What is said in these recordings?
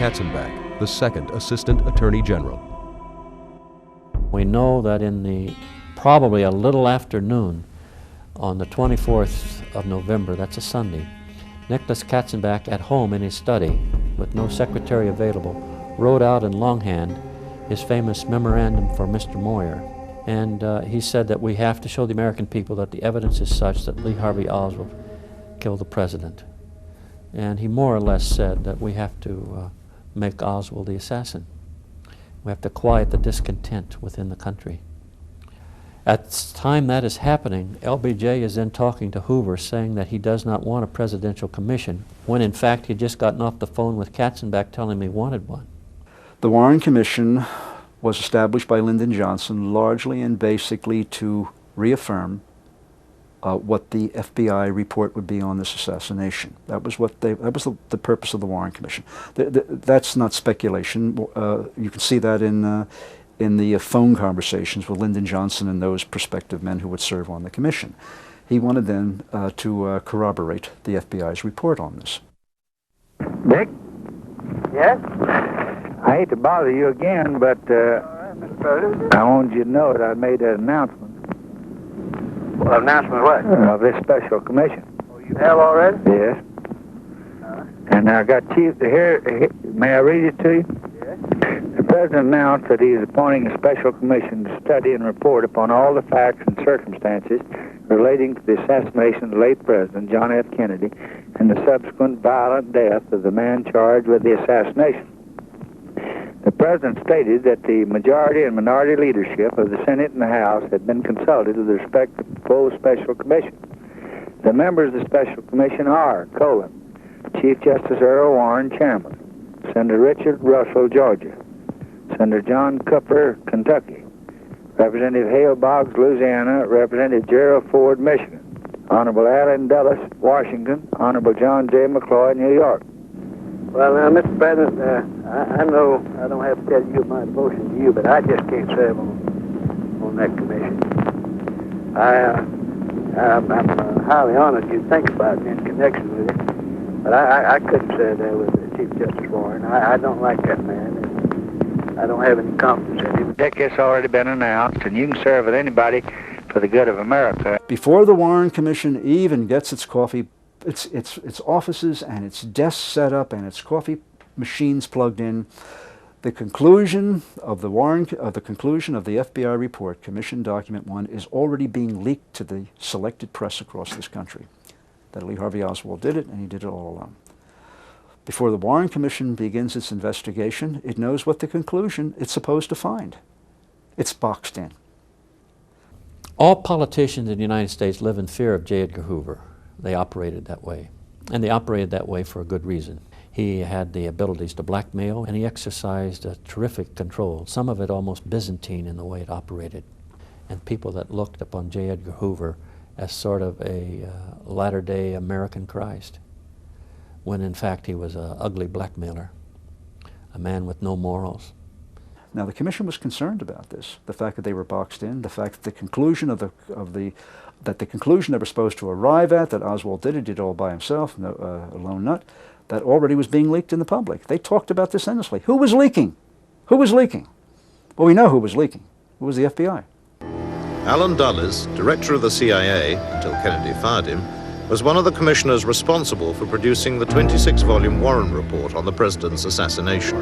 Katzenbach, the second Assistant Attorney General. We know that in probably a little afternoon on the 24th of November, that's a Sunday, Nicholas Katzenbach, at home in his study with no secretary available, wrote out in longhand his famous memorandum for Mr. Moyer. And he said that we have to show the American people that the evidence is such that Lee Harvey Oswald killed the president. And he more or less said that we have to make Oswald the assassin. We have to quiet the discontent within the country. At the time that is happening, LBJ is then talking to Hoover, saying that he does not want a presidential commission, when in fact he had just gotten off the phone with Katzenbach telling him he wanted one. The Warren Commission was established by Lyndon Johnson largely and basically to reaffirm what the FBI report would be on this assassination. That was the purpose of the Warren Commission. That's not speculation. You can see that in the phone conversations with Lyndon Johnson and those prospective men who would serve on the commission. He wanted them to corroborate the FBI's report on this. Dick? Yes? I hate to bother you again, but I wanted you to know that I made an announcement. Well, announcement what? Of this special commission. Oh, you have already? Yes. And I got Chief here. May I read it to you? Yes. The President announced that he is appointing a special commission to study and report upon all the facts and circumstances relating to the assassination of the late President John F. Kennedy and the subsequent violent death of the man charged with the assassination. The President stated that the majority and minority leadership of the Senate and the House had been consulted with respect to the proposed special commission. The members of the special commission are, Chief Justice Earl Warren, Chairman; Senator Richard Russell, Georgia; Senator John Cooper, Kentucky; Representative Hale Boggs, Louisiana; Representative Gerald Ford, Michigan; Honorable Allen Dulles, Washington; Honorable John J. McCloy, New York. Well, now, Mr. President, I know I don't have to tell you my devotion to you, but I just can't serve on that commission. I'm highly honored you think about me in connection with it, but I couldn't serve there with Chief Justice Warren. I don't like that man, and I don't have any confidence in him. Dick, it's already been announced, and you can serve with anybody for the good of America. Before the Warren Commission even gets its coffee, its offices and its desks set up and its coffee machines plugged in, the conclusion of the FBI report, Commission Document 1, is already being leaked to the selected press across this country. That Lee Harvey Oswald did it, and he did it all alone. Before the Warren Commission begins its investigation, it knows what the conclusion it's supposed to find. It's boxed in. All politicians in the United States live in fear of J. Edgar Hoover. They operated that way, and they operated that way for a good reason. He had the abilities to blackmail, and he exercised a terrific control, some of it almost Byzantine in the way it operated. And people that looked upon J. Edgar Hoover as sort of a latter-day American Christ, when in fact he was an ugly blackmailer, a man with no morals. Now the Commission was concerned about this, the fact that they were boxed in, the fact that the conclusion that the conclusion they were supposed to arrive at, that Oswald did it all by himself, a lone nut, that already was being leaked in the public. They talked about this endlessly. Who was leaking? Who was leaking? Well, we know who was leaking. It was the FBI. Allen Dulles, director of the CIA, until Kennedy fired him, was one of the commissioners responsible for producing the 26-volume Warren Report on the president's assassination.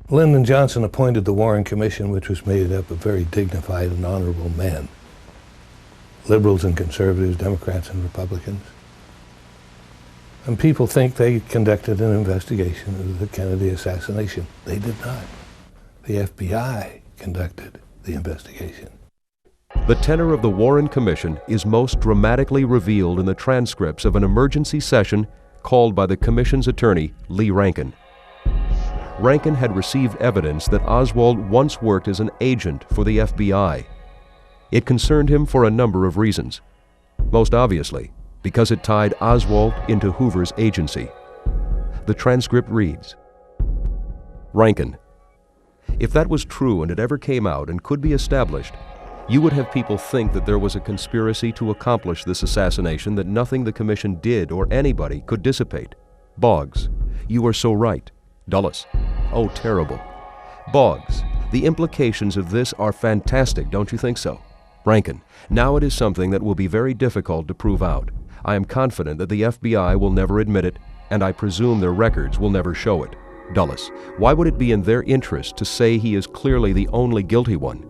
Lyndon Johnson appointed the Warren Commission, which was made up of very dignified and honorable men. Liberals and conservatives, Democrats and Republicans. And people think they conducted an investigation of the Kennedy assassination. They did not. The FBI conducted the investigation. The tenor of the Warren Commission is most dramatically revealed in the transcripts of an emergency session called by the Commission's attorney, Lee Rankin. Rankin had received evidence that Oswald once worked as an agent for the FBI. It concerned him for a number of reasons. Most obviously, because it tied Oswald into Hoover's agency. The transcript reads, Rankin, if that was true and it ever came out and could be established, you would have people think that there was a conspiracy to accomplish this assassination that nothing the Commission did or anybody could dissipate. Boggs, you are so right. Dulles. Oh, terrible. Boggs. The implications of this are fantastic, don't you think so? Rankin. Now it is something that will be very difficult to prove out. I am confident that the FBI will never admit it, and I presume their records will never show it. Dulles. Why would it be in their interest to say he is clearly the only guilty one?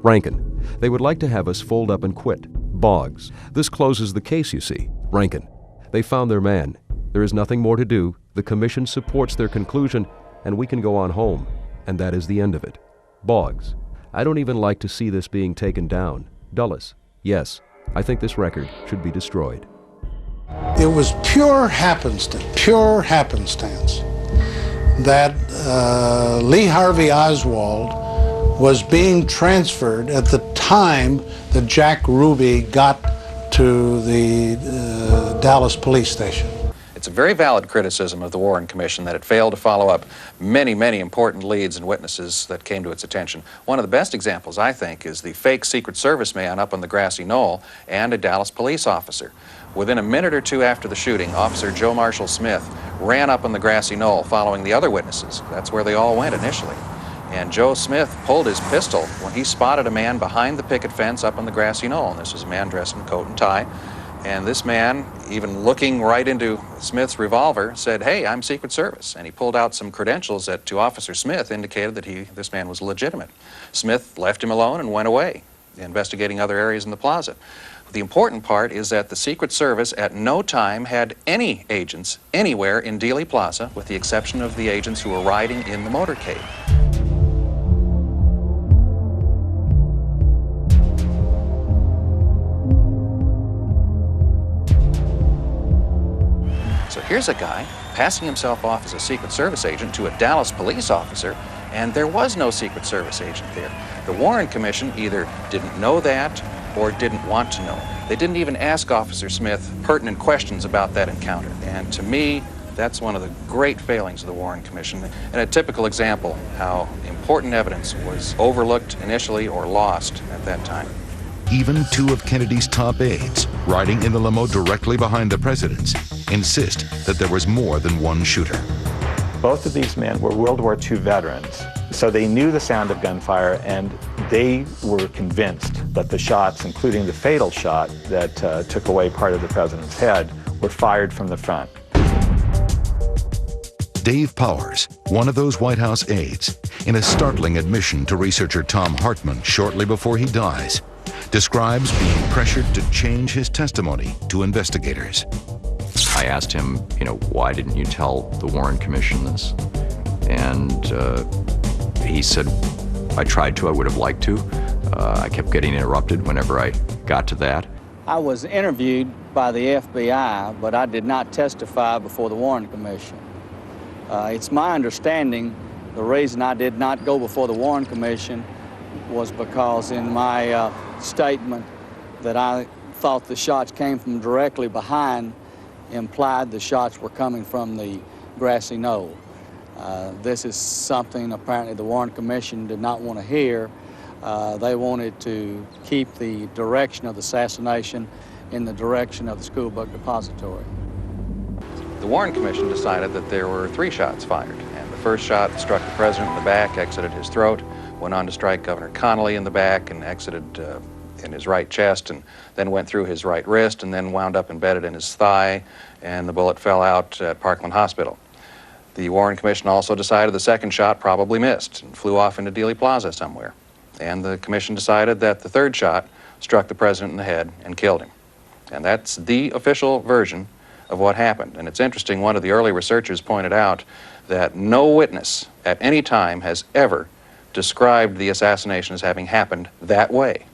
Rankin. They would like to have us fold up and quit. Boggs. This closes the case, you see. Rankin. They found their man. There is nothing more to do. The commission supports their conclusion, and we can go on home. And that is the end of it. Boggs. I don't even like to see this being taken down. Dulles. Yes, I think this record should be destroyed. It was pure happenstance that Lee Harvey Oswald was being transferred at the time that Jack Ruby got to the Dallas police station. It's a very valid criticism of the Warren Commission that it failed to follow up many, many important leads and witnesses that came to its attention. One of the best examples, I think, is the fake Secret Service man up on the grassy knoll and a Dallas police officer. Within a minute or two after the shooting, Officer Joe Marshall Smith ran up on the grassy knoll following the other witnesses. That's where they all went initially. And Joe Smith pulled his pistol when he spotted a man behind the picket fence up on the grassy knoll. And this was a man dressed in coat and tie. And this man, even looking right into Smith's revolver, said, "Hey, I'm Secret Service." And he pulled out some credentials that to Officer Smith indicated that this man was legitimate. Smith left him alone and went away, investigating other areas in the plaza. The important part is that the Secret Service at no time had any agents anywhere in Dealey Plaza, with the exception of the agents who were riding in the motorcade. So here's a guy passing himself off as a Secret Service agent to a Dallas police officer, and there was no Secret Service agent there. The Warren Commission either didn't know that or didn't want to know. They didn't even ask Officer Smith pertinent questions about that encounter. And to me, that's one of the great failings of the Warren Commission, and a typical example how important evidence was overlooked initially or lost at that time. Even two of Kennedy's top aides, riding in the limo directly behind the presidents, insist that there was more than one shooter. Both of these men were World War II veterans, so they knew the sound of gunfire, and they were convinced that the shots, including the fatal shot that took away part of the president's head, were fired from the front. Dave Powers, one of those White House aides, in a startling admission to researcher Tom Hartman shortly before he dies, describes being pressured to change his testimony to investigators. I asked him, why didn't you tell the Warren Commission this? And he said, I tried to, I would have liked to. I kept getting interrupted whenever I got to that. I was interviewed by the F.B.I., but I did not testify before the Warren Commission. It's my understanding the reason I did not go before the Warren Commission was because in my statement that I thought the shots came from directly behind implied the shots were coming from the grassy knoll. This is something apparently the Warren Commission did not want to hear. They wanted to keep the direction of the assassination in the direction of the school book depository. The Warren Commission decided that there were 3 shots fired, and the first shot struck the president in the back, exited his throat, went on to strike Governor Connally in the back and exited in his right chest, and then went through his right wrist and then wound up embedded in his thigh, and the bullet fell out at Parkland Hospital. The Warren Commission also decided the second shot probably missed and flew off into Dealey Plaza somewhere. And the commission decided that the third shot struck the president in the head and killed him. And that's the official version of what happened. And it's interesting, one of the early researchers pointed out that no witness at any time has ever described the assassination as having happened that way.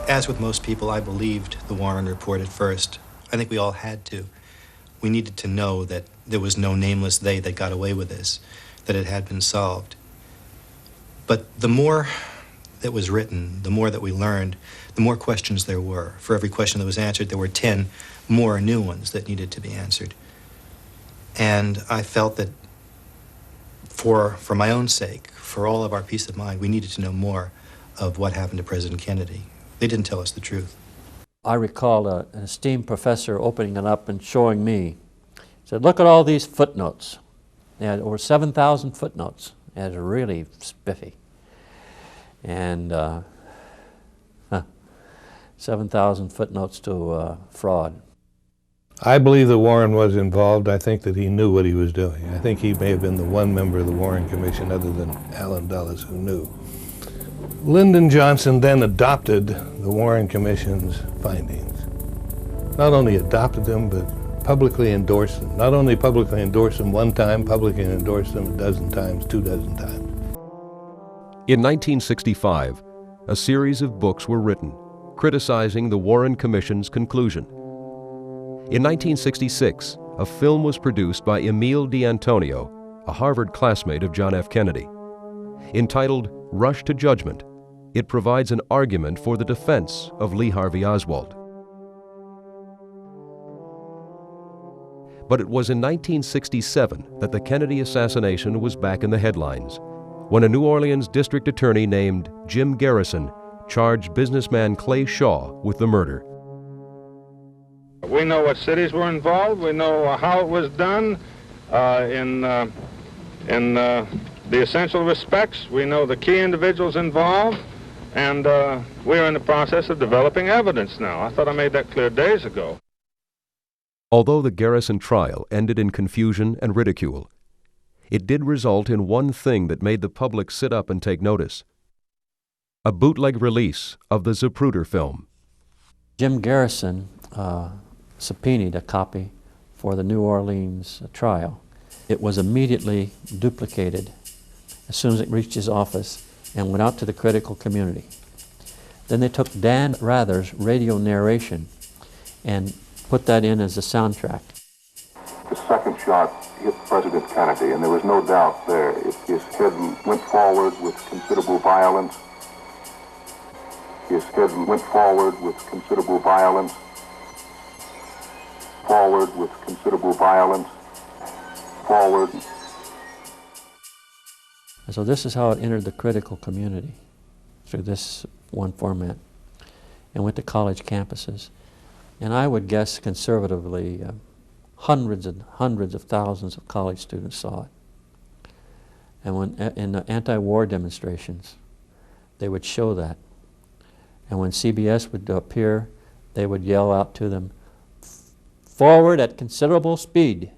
As with most people, I believed the Warren report at first. I think we all had to. We needed to know that there was no nameless they that got away with this, that it had been solved. But the more that was written, the more that we learned, the more questions there were. For every question that was answered, there were 10 more new ones that needed to be answered. And I felt that for my own sake, for all of our peace of mind, we needed to know more of what happened to President Kennedy. They didn't tell us the truth. I recall an esteemed professor opening it up and showing me. He said, look at all these footnotes. They had over 7,000 footnotes. It was really spiffy. And 7,000 footnotes to fraud. I believe that Warren was involved. I think that he knew what he was doing. I think he may have been the one member of the Warren Commission other than Allen Dulles who knew. Lyndon Johnson then adopted the Warren Commission's findings. Not only adopted them, but publicly endorsed them. Not only publicly endorsed them one time, publicly endorsed them a dozen times, 24 times. In 1965, a series of books were written criticizing the Warren Commission's conclusion. In 1966, a film was produced by Emile D'Antonio, a Harvard classmate of John F. Kennedy. Entitled Rush to Judgment, it provides an argument for the defense of Lee Harvey Oswald. But it was in 1967 that the Kennedy assassination was back in the headlines, when a New Orleans district attorney named Jim Garrison charged businessman Clay Shaw with the murder. We know what cities were involved. We know how it was done in the essential respects. We know the key individuals involved, and we're in the process of developing evidence now. I thought I made that clear days ago. Although the Garrison trial ended in confusion and ridicule, it did result in one thing that made the public sit up and take notice: a bootleg release of the Zapruder film. Jim Garrison subpoenaed a copy for the New Orleans trial. It was immediately duplicated as soon as it reached his office and went out to the critical community. Then they took Dan Rather's radio narration and put that in as a soundtrack. The second shot hit President Kennedy, and there was no doubt there. His head went forward with considerable violence. His head went forward with considerable violence. Forward with considerable violence. Forward. And so this is how it entered the critical community, through this one format, and went to college campuses. And I would guess conservatively, hundreds and hundreds of thousands of college students saw it. And when in the anti-war demonstrations, they would show that. And when CBS would appear, they would yell out to them, "Forward at considerable speed,"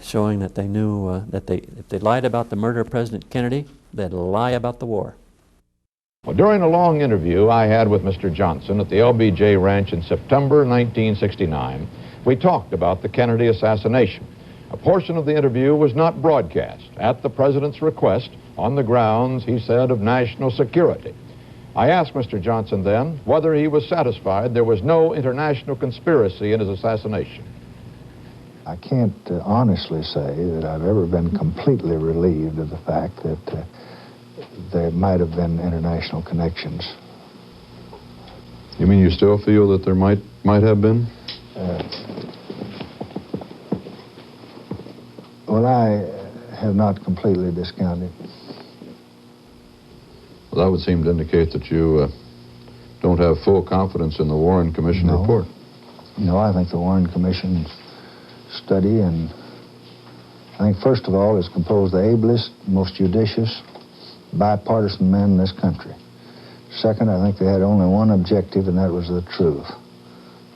showing that they knew that if they lied about the murder of President Kennedy, they'd lie about the war. Well, during a long interview I had with Mr. Johnson at the LBJ Ranch in September 1969, we talked about the Kennedy assassination. A portion of the interview was not broadcast at the President's request on the grounds, he said, of national security. I asked Mr. Johnson then whether he was satisfied there was no international conspiracy in his assassination. I can't honestly say that I've ever been completely relieved of the fact that there might have been international connections. You mean you still feel that there might have been? Well, I have not completely discounted. Well, that would seem to indicate that you don't have full confidence in the Warren Commission report. No, I think the Warren Commission's study, and I think first of all is composed of the ablest, most judicious, bipartisan men in this country. Second, I think they had only one objective, and that was the truth.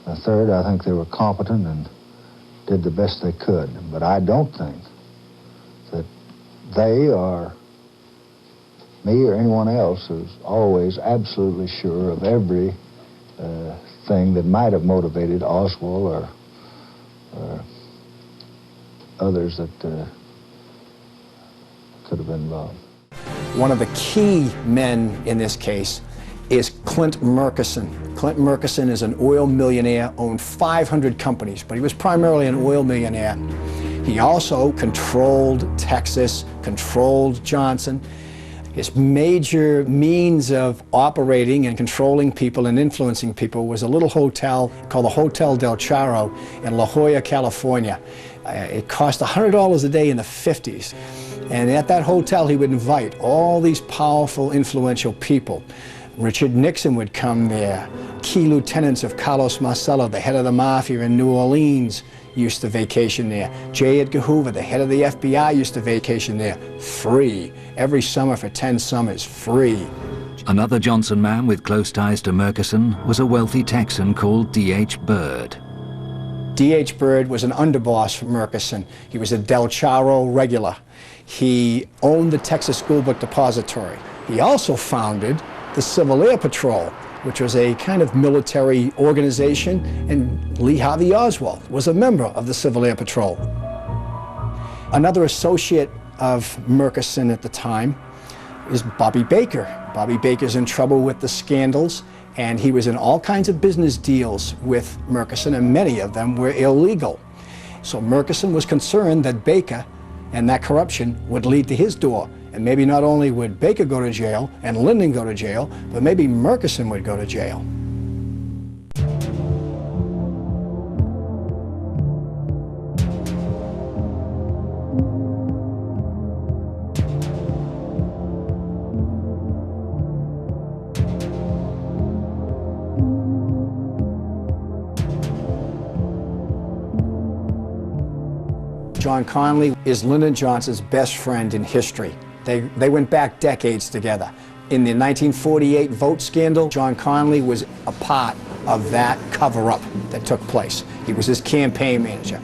The third, I think they were competent and did the best they could. But I don't think that they or me or anyone else is always absolutely sure of every thing that might have motivated Oswald or others that could have been involved. One of the key men in this case is Clint Murchison. Clint Murchison is an oil millionaire, owned 500 companies, but he was primarily an oil millionaire. He also controlled Texas, controlled Johnson. His major means of operating and controlling people and influencing people was a little hotel called the Hotel Del Charro in La Jolla, California. It cost $100 a day in the 50s. And at that hotel, he would invite all these powerful, influential people. Richard Nixon would come there. Key lieutenants of Carlos Marcello, the head of the mafia in New Orleans, used to vacation there. J. Edgar Hoover, the head of the F.B.I, used to vacation there. Free. Every summer for 10 summers, free. Another Johnson man with close ties to Murchison was a wealthy Texan called D.H. Byrd. D.H. Byrd was an underboss for Murchison. He was a Del Charo regular. He owned the Texas School Book Depository. He also founded the Civil Air Patrol, which was a kind of military organization, and Lee Harvey Oswald was a member of the Civil Air Patrol. Another associate of Murchison at the time is Bobby Baker. Bobby Baker's in trouble with the scandals, and he was in all kinds of business deals with Murchison, and many of them were illegal. So Murchison was concerned that Baker and that corruption would lead to his door. And maybe not only would Baker go to jail and Lyndon go to jail, but maybe Murchison would go to jail. John Connally is Lyndon Johnson's best friend in history. They went back decades together. In the 1948 vote scandal, John Connally was a part of that cover-up that took place. He was his campaign manager.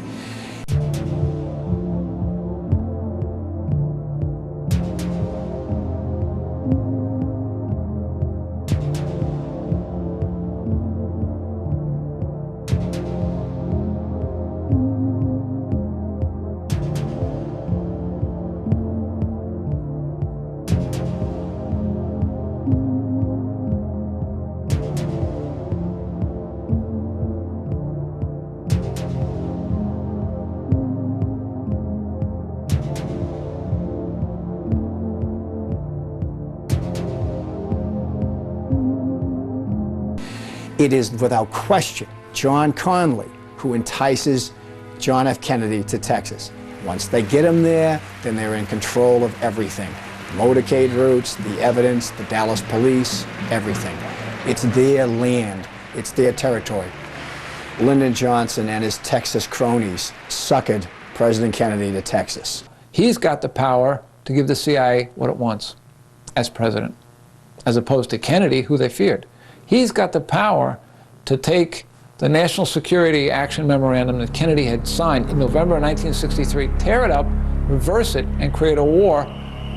It is without question John Connally who entices John F. Kennedy to Texas. Once they get him there, then they're in control of everything. Motorcade routes, the evidence, the Dallas police, everything. It's their land, it's their territory. Lyndon Johnson and his Texas cronies suckered President Kennedy to Texas. He's got the power to give the CIA what it wants as president, as opposed to Kennedy, who they feared. He's got the power to take the National Security Action Memorandum that Kennedy had signed in November 1963, tear it up, reverse it, and create a war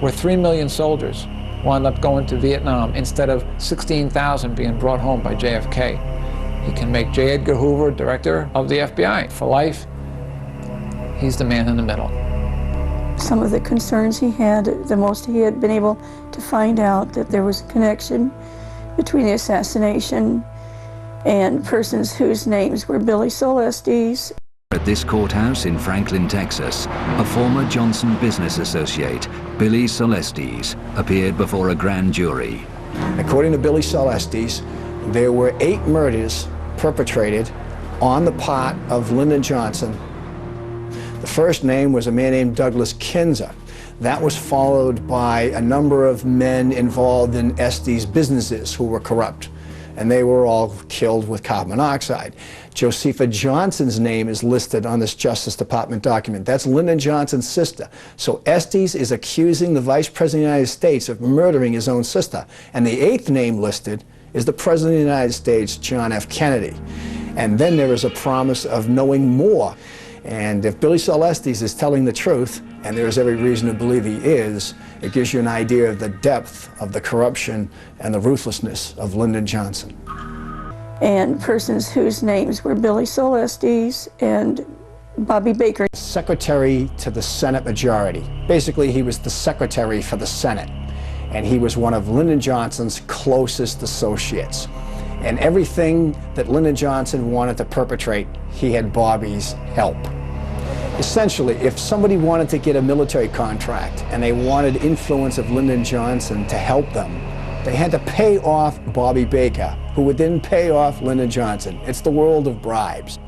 where 3 million soldiers wound up going to Vietnam instead of 16,000 being brought home by JFK. He can make J. Edgar Hoover director of the FBI for life. He's the man in the middle. Some of the concerns he had, the most he had been able to find out that there was a connection between the assassination and persons whose names were Billy Celestes. At this courthouse in Franklin, Texas, a former Johnson business associate, Billy Celestes, appeared before a grand jury. According to Billy Celestes, there were 8 murders perpetrated on the part of Lyndon Johnson. The first name was a man named Douglas Kinzer. That was followed by a number of men involved in Estes businesses who were corrupt, and they were all killed with carbon monoxide. Josepha Johnson's name is listed on this Justice Department document. That's Lyndon Johnson's sister. So Estes is accusing the Vice President of the United States of murdering his own sister. And the 8th name listed is the President of the United States, John F. Kennedy. And then there is a promise of knowing more. And if Billy Celestes is telling the truth, and there is every reason to believe he is, it gives you an idea of the depth of the corruption and the ruthlessness of Lyndon Johnson. And persons whose names were Billy Celestes and Bobby Baker. Secretary to the Senate majority. Basically, he was the secretary for the Senate. And he was one of Lyndon Johnson's closest associates. And everything that Lyndon Johnson wanted to perpetrate, he had Bobby's help. Essentially, if somebody wanted to get a military contract and they wanted influence of Lyndon Johnson to help them, they had to pay off Bobby Baker, who would then pay off Lyndon Johnson. It's the world of bribes.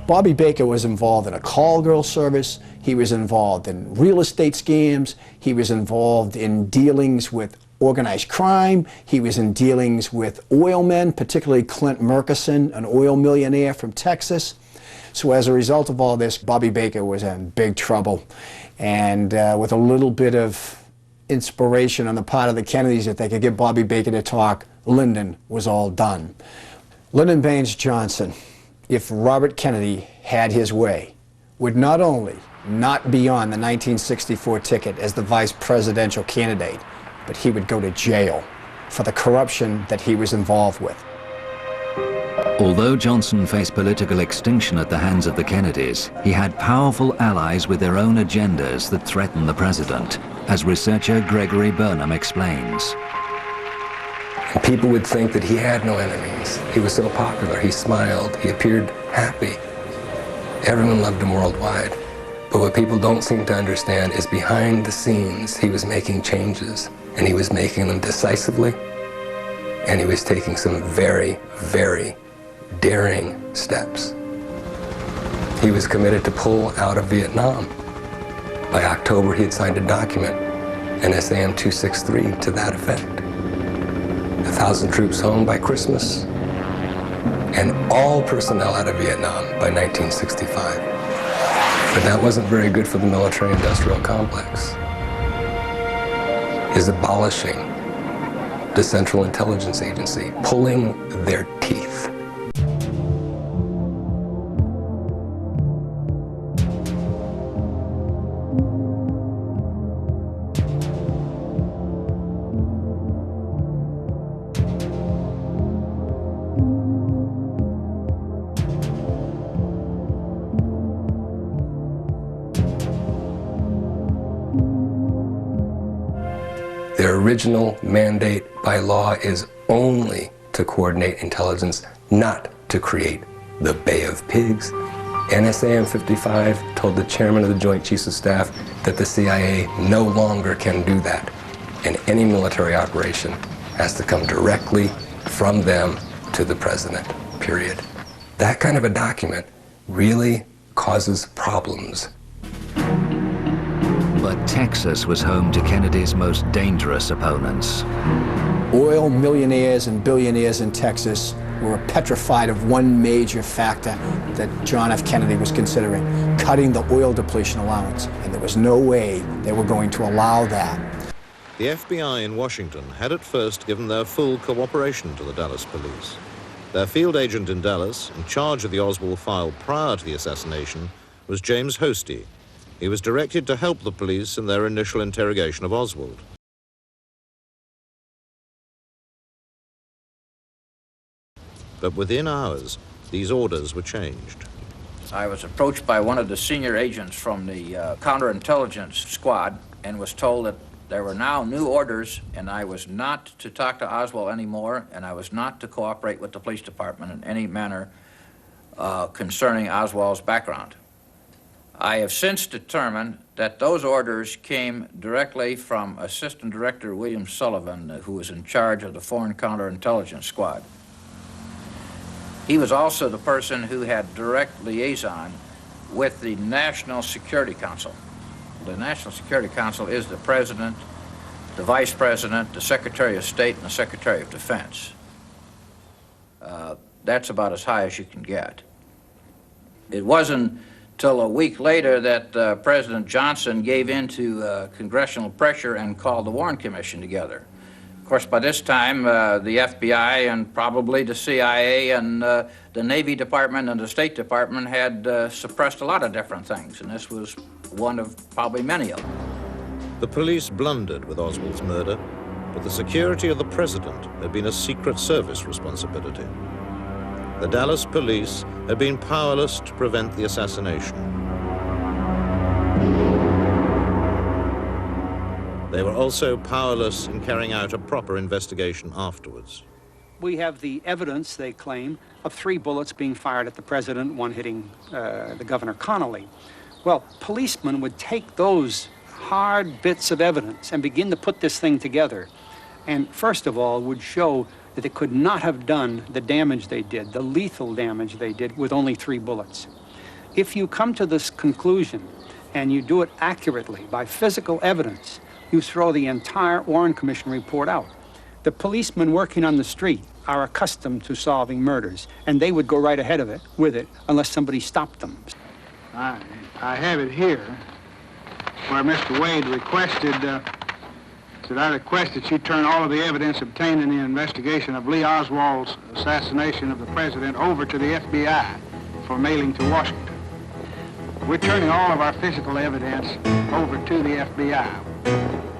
Bobby Baker was involved in a call girl service. He was involved in real estate scams. He was involved in dealings with organized crime. He was in dealings with oil men, particularly Clint Murchison, an oil millionaire from Texas. So as a result of all this, Bobby Baker was in big trouble. And with a little bit of inspiration on the part of the Kennedys that they could get Bobby Baker to talk, Lyndon was all done. Lyndon Baines Johnson, if Robert Kennedy had his way, would not only not be on the 1964 ticket as the vice presidential candidate, but he would go to jail for the corruption that he was involved with. Although Johnson faced political extinction at the hands of the Kennedys, he had powerful allies with their own agendas that threatened the president, as researcher Gregory Burnham explains. And people would think that he had no enemies. He was so popular, he smiled, he appeared happy. Everyone loved him worldwide. But what people don't seem to understand is behind the scenes, he was making changes, and he was making them decisively, and he was taking some very, very daring steps. He was committed to pull out of Vietnam. By October, he had signed a document, NSAM 263, to that effect. 1,000 troops home by Christmas, and all personnel out of Vietnam by 1965. But that wasn't very good for the military-industrial complex. Is abolishing the Central Intelligence Agency, pulling their teeth. Their original mandate by law is only to coordinate intelligence, not to create the Bay of Pigs. NSAM 55 told the chairman of the Joint Chiefs of Staff that the CIA no longer can do that, and any military operation has to come directly from them to the president, period. That kind of a document really causes problems. But Texas was home to Kennedy's most dangerous opponents. Oil millionaires and billionaires in Texas were petrified of one major factor that John F. Kennedy was considering, cutting the oil depletion allowance. And there was no way they were going to allow that. The F.B.I. in Washington had at first given their full cooperation to the Dallas police. Their field agent in Dallas, in charge of the Oswald file prior to the assassination, was James Hosty. He was directed to help the police in their initial interrogation of Oswald. But within hours, these orders were changed. I was approached by one of the senior agents from the counterintelligence squad and was told that there were now new orders and I was not to talk to Oswald anymore and I was not to cooperate with the police department in any manner concerning Oswald's background. I have since determined that those orders came directly from Assistant Director William Sullivan, who was in charge of the Foreign Counterintelligence Squad. He was also the person who had direct liaison with the National Security Council. The National Security Council is the President, the Vice President, the Secretary of State, and the Secretary of Defense. That's about as high as you can get. It wasn't till a week later that President Johnson gave in to congressional pressure and called the Warren Commission together. Of course, by this time, the F.B.I. and probably the CIA and the Navy Department and the State Department had suppressed a lot of different things, and this was one of probably many of them. The police blundered with Oswald's murder, but the security of the president had been a Secret Service responsibility. The Dallas police had been powerless to prevent the assassination. They were also powerless in carrying out a proper investigation afterwards. We have the evidence, they claim, of 3 bullets being fired at the president, one hitting the Governor Connally. Well, policemen would take those hard bits of evidence and begin to put this thing together, and first of all would show that they could not have done the damage they did, the lethal damage they did, with only 3 bullets. If you come to this conclusion and you do it accurately by physical evidence, you throw the entire Warren Commission report out. The policemen working on the street are accustomed to solving murders, and they would go right ahead of it, with it, unless somebody stopped them. I have it here, where Mr. Wade requested, said I request that you turn all of the evidence obtained in the investigation of Lee Oswald's assassination of the president over to the FBI for mailing to Washington. We're turning all of our physical evidence over to the FBI.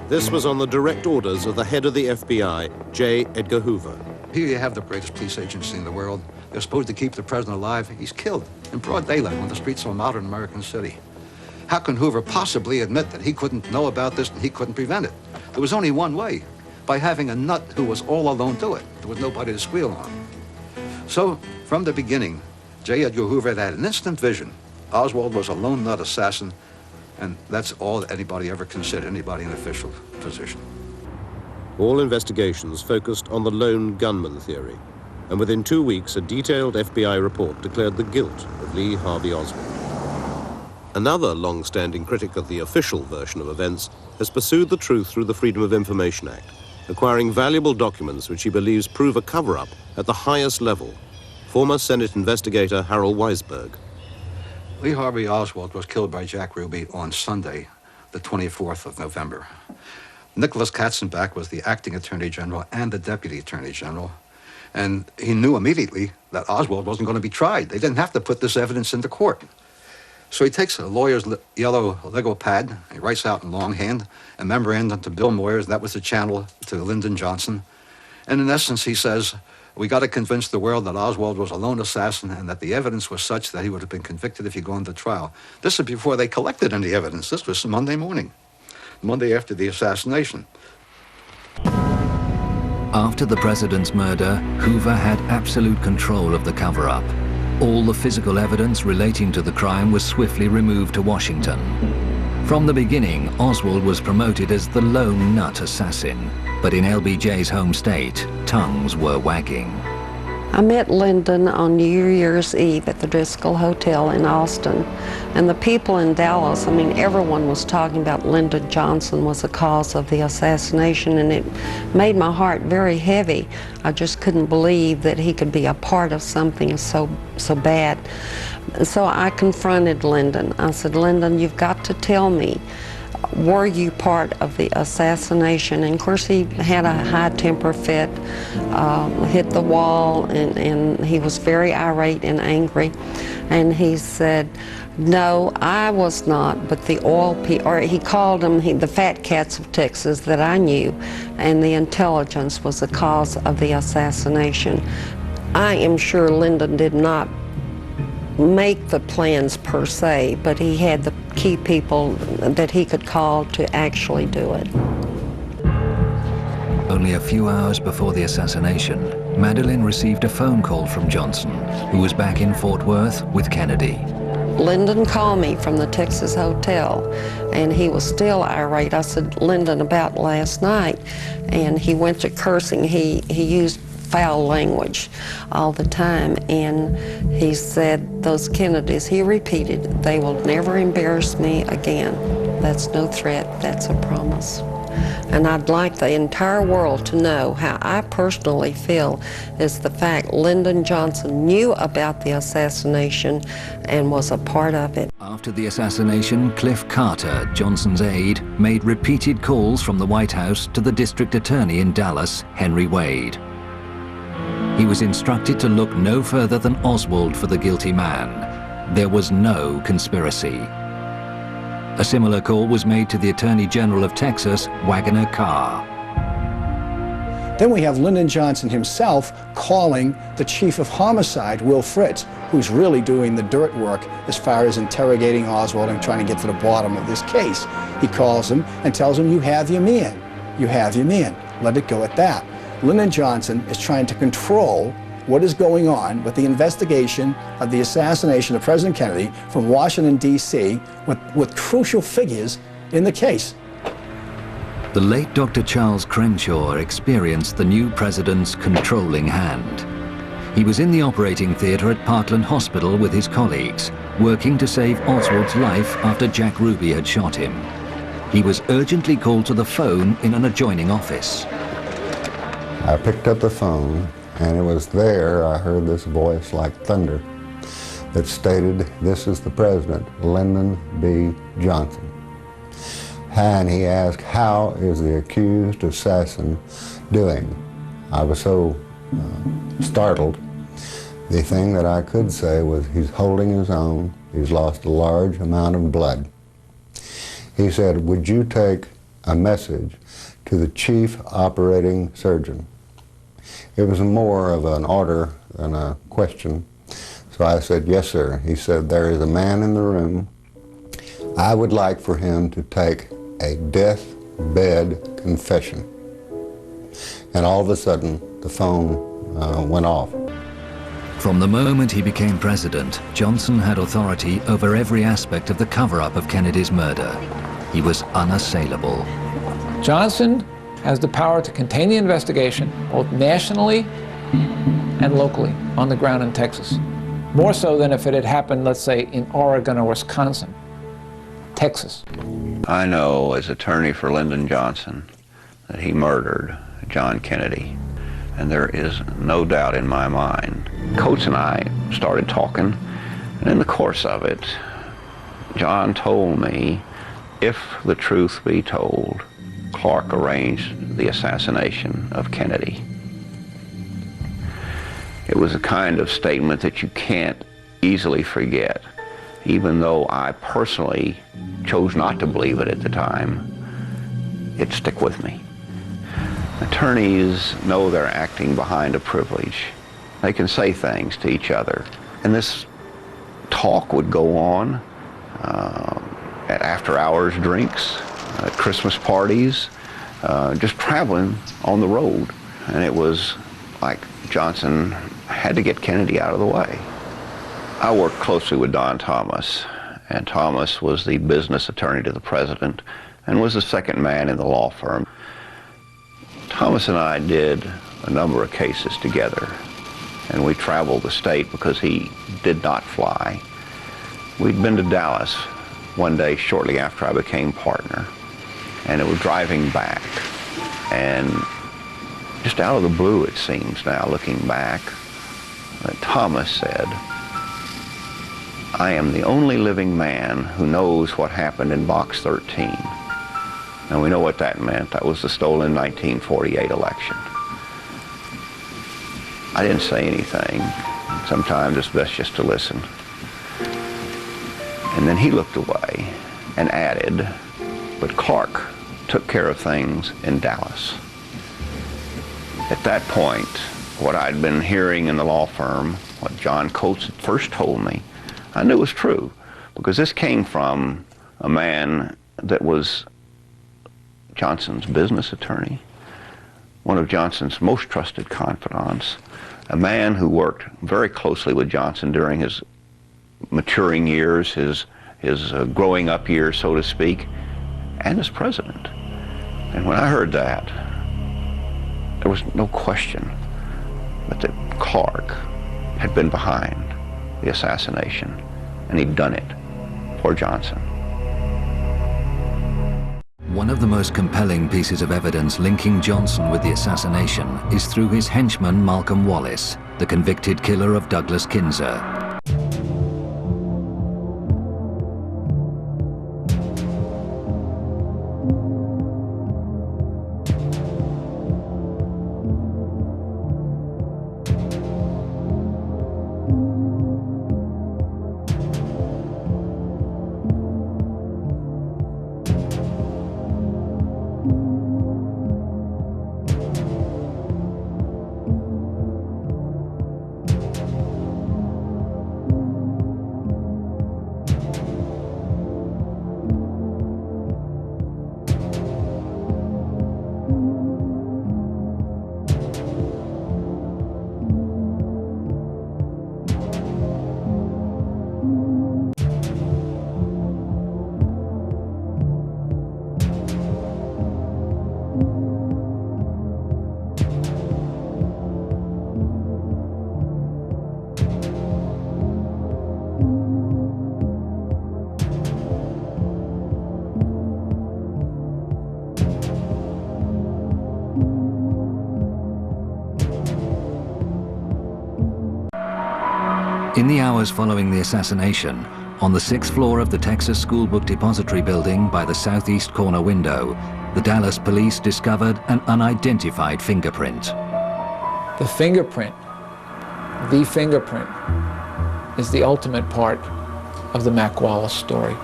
This was on the direct orders of the head of the FBI, J. Edgar Hoover. Here you have the greatest police agency in the world. They're supposed to keep the president alive. He's killed in broad daylight on the streets of a modern American city. How can Hoover possibly admit that he couldn't know about this and he couldn't prevent it? There was only one way, by having a nut who was all alone do it. There was nobody to squeal on. So, from the beginning, J. Edgar Hoover had an instant vision. Oswald was a lone nut assassin, and that's all that anybody ever considered, anybody in official position. All investigations focused on the lone gunman theory, and within 2 weeks, a detailed FBI report declared the guilt of Lee Harvey Oswald. Another long-standing critic of the official version of events has pursued the truth through the Freedom of Information Act, acquiring valuable documents which he believes prove a cover-up at the highest level. Former Senate investigator Harold Weisberg. Lee Harvey Oswald was killed by Jack Ruby on Sunday, the 24th of November. Nicholas Katzenbach was the acting attorney general and the deputy attorney general, and he knew immediately that Oswald wasn't going to be tried. They didn't have to put this evidence into court. So he takes a lawyer's yellow Lego pad, he writes out in longhand a memorandum to Bill Moyers, that was the channel to Lyndon Johnson, and in essence he says, we got to convince the world that Oswald was a lone assassin and that the evidence was such that he would have been convicted if he'd gone to trial. This is before they collected any evidence. This was Monday morning, Monday after the assassination. After the president's murder, Hoover had absolute control of the cover-up. All the physical evidence relating to the crime was swiftly removed to Washington. From the beginning, Oswald was promoted as the lone nut assassin, but in LBJ's home state, tongues were wagging. I met Lyndon on New Year's Eve at the Driscoll Hotel in Austin, and the people in Dallas, I mean, everyone was talking about Lyndon Johnson was the cause of the assassination, and it made my heart very heavy. I just couldn't believe that he could be a part of something so bad. So I confronted Lyndon. I said, Lyndon, you've got to tell me, were you part of the assassination? And of course he had a high temper fit, hit the wall, and he was very irate and angry. And he said, no, I was not, but the oil people, or he called them the fat cats of Texas that I knew, and the intelligence was the cause of the assassination. I am sure Lyndon did not make the plans per se, but he had the key people that he could call to actually do it. Only a few hours before the assassination, Madeleine received a phone call from Johnson, who was back in Fort Worth with Kennedy. Lyndon called me from the Texas hotel, and he was still irate. I said, Lyndon, about last night, and he went to cursing. He used foul language all the time, and he said, those Kennedys, he repeated, they will never embarrass me again. That's no threat, that's a promise. And I'd like the entire world to know how I personally feel is the fact Lyndon Johnson knew about the assassination and was a part of it. After the assassination, Cliff Carter, Johnson's aide, made repeated calls from the White House to the district attorney in Dallas, Henry Wade. He was instructed to look no further than Oswald for the guilty man. There was no conspiracy. A similar call was made to the Attorney General of Texas, Waggoner Carr. Then we have Lyndon Johnson himself calling the chief of homicide, Will Fritz, who's really doing the dirt work as far as interrogating Oswald and trying to get to the bottom of this case. He calls him and tells him, you have your man. You have your man. Let it go at that. Lyndon Johnson is trying to control what is going on with the investigation of the assassination of President Kennedy from Washington, D.C., with crucial figures in the case. The late Dr. Charles Crenshaw experienced the new president's controlling hand. He was in the operating theater at Parkland Hospital with his colleagues, working to save Oswald's life after Jack Ruby had shot him. He was urgently called to the phone in an adjoining office. I picked up the phone, and it was there I heard this voice like thunder that stated, "This is the president, Lyndon B. Johnson." And he asked, "How is the accused assassin doing?" I was so startled. The thing that I could say was, "He's holding his own. He's lost a large amount of blood." He said, "Would you take a message to the chief operating surgeon?" It was more of an order than a question. So I said, "Yes, sir." He said, "There is a man in the room. I would like for him to take a deathbed confession." And all of a sudden, the phone went off. From the moment he became president, Johnson had authority over every aspect of the cover-up of Kennedy's murder. He was unassailable. Johnson has the power to contain the investigation, both nationally and locally, on the ground in Texas. More so than if it had happened, let's say, in Oregon or Wisconsin. Texas. I know, as attorney for Lyndon Johnson, that he murdered John Kennedy. And there is no doubt in my mind. Coates and I started talking, and in the course of it, John told me, if the truth be told, Clark arranged the assassination of Kennedy. It was a kind of statement that you can't easily forget, even though I personally chose not to believe it at the time. It stuck with me. Attorneys know they're acting behind a privilege. They can say things to each other. And this talk would go on at after-hours drinks, at Christmas parties, just traveling on the road. And it was like Johnson had to get Kennedy out of the way. I worked closely with Don Thomas, and Thomas was the business attorney to the president and was the second man in the law firm. Thomas and I did a number of cases together, and we traveled the state because he did not fly. We'd been to Dallas one day shortly after I became partner, and it was driving back, and just out of the blue, it seems now, looking back, Thomas said, "I am the only living man who knows what happened in Box 13. And we know what that meant. That was the stolen 1948 election. I didn't say anything. Sometimes it's best just to listen. And then he looked away and added, "But Clark took care of things in Dallas." At that point, what I'd been hearing in the law firm, what John Coates had first told me, I knew was true, because this came from a man that was Johnson's business attorney, one of Johnson's most trusted confidants, a man who worked very closely with Johnson during his maturing years, his growing up years, so to speak, and as president. And when I heard that, there was no question but that Clark had been behind the assassination, and he'd done it for Johnson. One of the most compelling pieces of evidence linking Johnson with the assassination is through his henchman Malcolm Wallace, the convicted killer of Douglas Kinzer. In the hours following the assassination, on the 6th floor of the Texas School Book Depository building by the southeast corner window, the Dallas police discovered an unidentified fingerprint. The fingerprint is the ultimate part of the Mac Wallace story.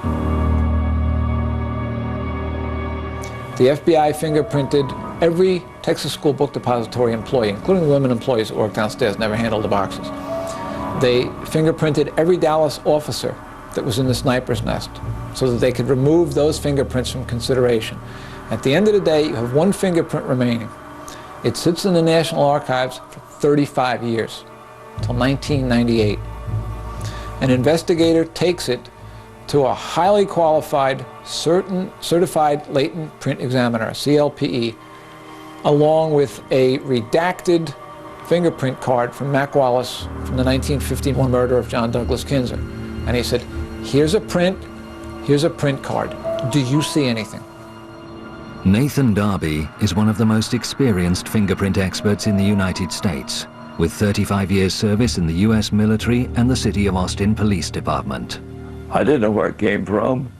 The FBI fingerprinted every Texas School Book Depository employee, including the women employees who worked downstairs, never handled the boxes. They fingerprinted every Dallas officer that was in the sniper's nest so that they could remove those fingerprints from consideration. At the end of the day, you have one fingerprint remaining. It sits in the National Archives for 35 years, until 1998. An investigator takes it to a highly qualified, certified latent print examiner, CLPE, along with a redacted fingerprint card from Mac Wallace from the 1951 murder of John Douglas Kinzer. And he said, here's a print card. Do you see anything? Nathan Darby is one of the most experienced fingerprint experts in the United States, with 35 years service in the U.S. military and the City of Austin Police Department. I didn't know where it came from,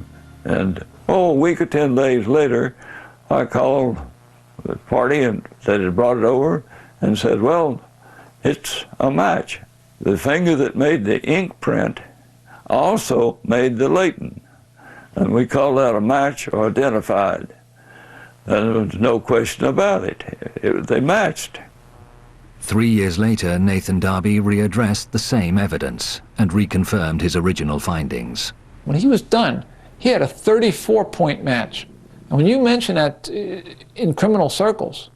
and a week or 10 days later, I called the party and that had brought it over and said, well, it's a match. The finger that made the ink print also made the latent, and we called that a match or identified. And there was no question about it. They matched. 3 years later, Nathan Darby readdressed the same evidence and reconfirmed his original findings. When he was done, he had a 34-point match. And when you mention that in criminal circles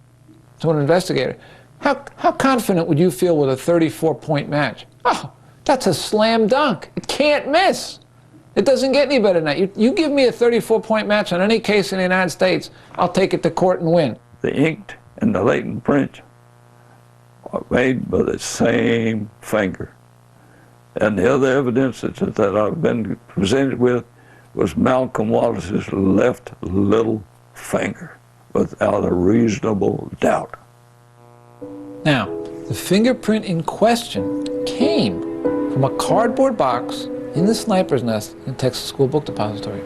to an investigator, how confident would you feel with a 34-point match? Oh, that's a slam dunk. It can't miss. It doesn't get any better than that. You give me a 34-point match on any case in the United States, I'll take it to court and win. The inked and the latent print are made by the same finger. And the other evidence that I've been presented with was Malcolm Wallace's left little finger, without a reasonable doubt. Now, the fingerprint in question came from a cardboard box in the sniper's nest in Texas School Book Depository.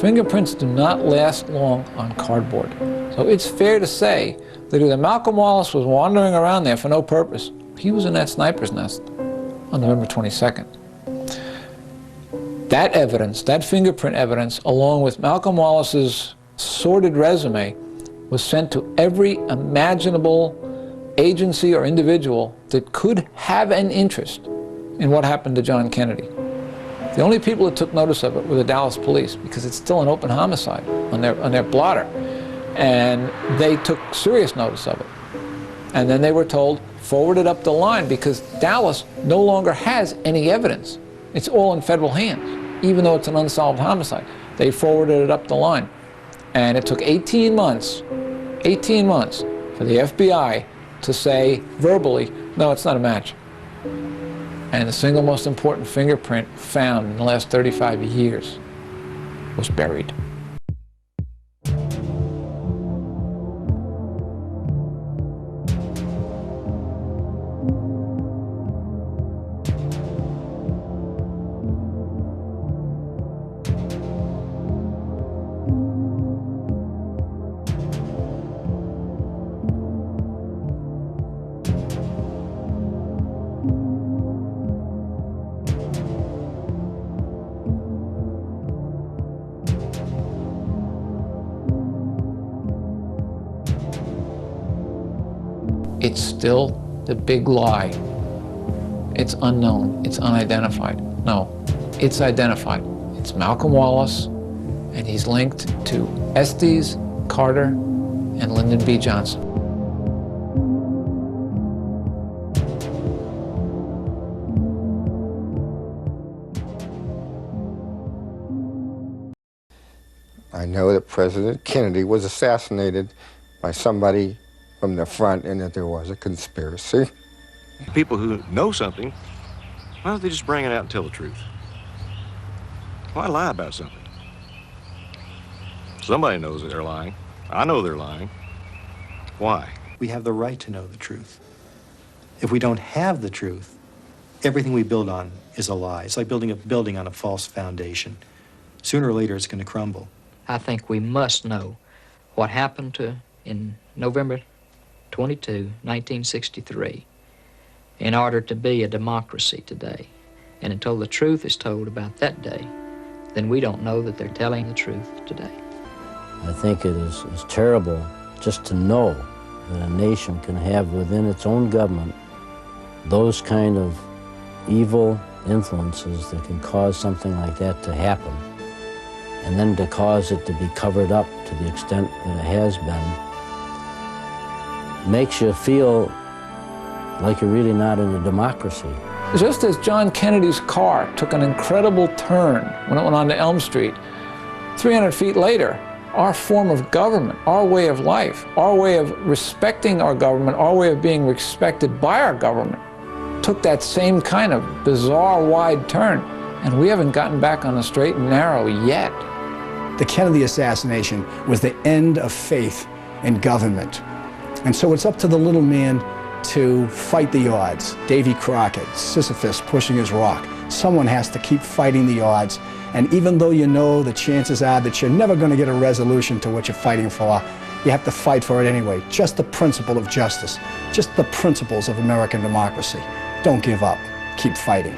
Fingerprints do not last long on cardboard. So it's fair to say that either Malcolm Wallace was wandering around there for no purpose, he was in that sniper's nest on November 22nd. That evidence, that fingerprint evidence, along with Malcolm Wallace's sordid resume, was sent to every imaginable agency or individual that could have an interest in what happened to John Kennedy. The only people that took notice of it were the Dallas police, because it's still an open homicide on their blotter. And they took serious notice of it. And then they were told, forward it up the line, because Dallas no longer has any evidence. It's all in federal hands, even though it's an unsolved homicide. They forwarded it up the line. And it took 18 months for the FBI to say verbally, no, it's not a match. And the single most important fingerprint found in the last 35 years was buried. It's still the big lie. It's unknown, it's unidentified. No, it's identified. It's Malcolm Wallace, and he's linked to Estes, Carter, and Lyndon B. Johnson. I know that President Kennedy was assassinated by somebody from the front and that there was a conspiracy. People who know something, why don't they just bring it out and tell the truth? Why lie about something? Somebody knows that they're lying. I know they're lying. Why? We have the right to know the truth. If we don't have the truth, everything we build on is a lie. It's like building a building on a false foundation. Sooner or later, it's going to crumble. I think we must know what happened in November 22, 1963, in order to be a democracy today. And until the truth is told about that day, then we don't know that they're telling the truth today. I think it is terrible just to know that a nation can have within its own government those kind of evil influences that can cause something like that to happen, and then to cause it to be covered up to the extent that it has been, makes you feel like you're really not in a democracy. Just as John Kennedy's car took an incredible turn when it went onto Elm Street, 300 feet later, our form of government, our way of life, our way of respecting our government, our way of being respected by our government, took that same kind of bizarre wide turn, and we haven't gotten back on the straight and narrow yet. The Kennedy assassination was the end of faith in government. And so it's up to the little man to fight the odds. Davy Crockett, Sisyphus pushing his rock. Someone has to keep fighting the odds. And even though you know the chances are that you're never going to get a resolution to what you're fighting for, you have to fight for it anyway. Just the principle of justice, just the principles of American democracy. Don't give up. Keep fighting.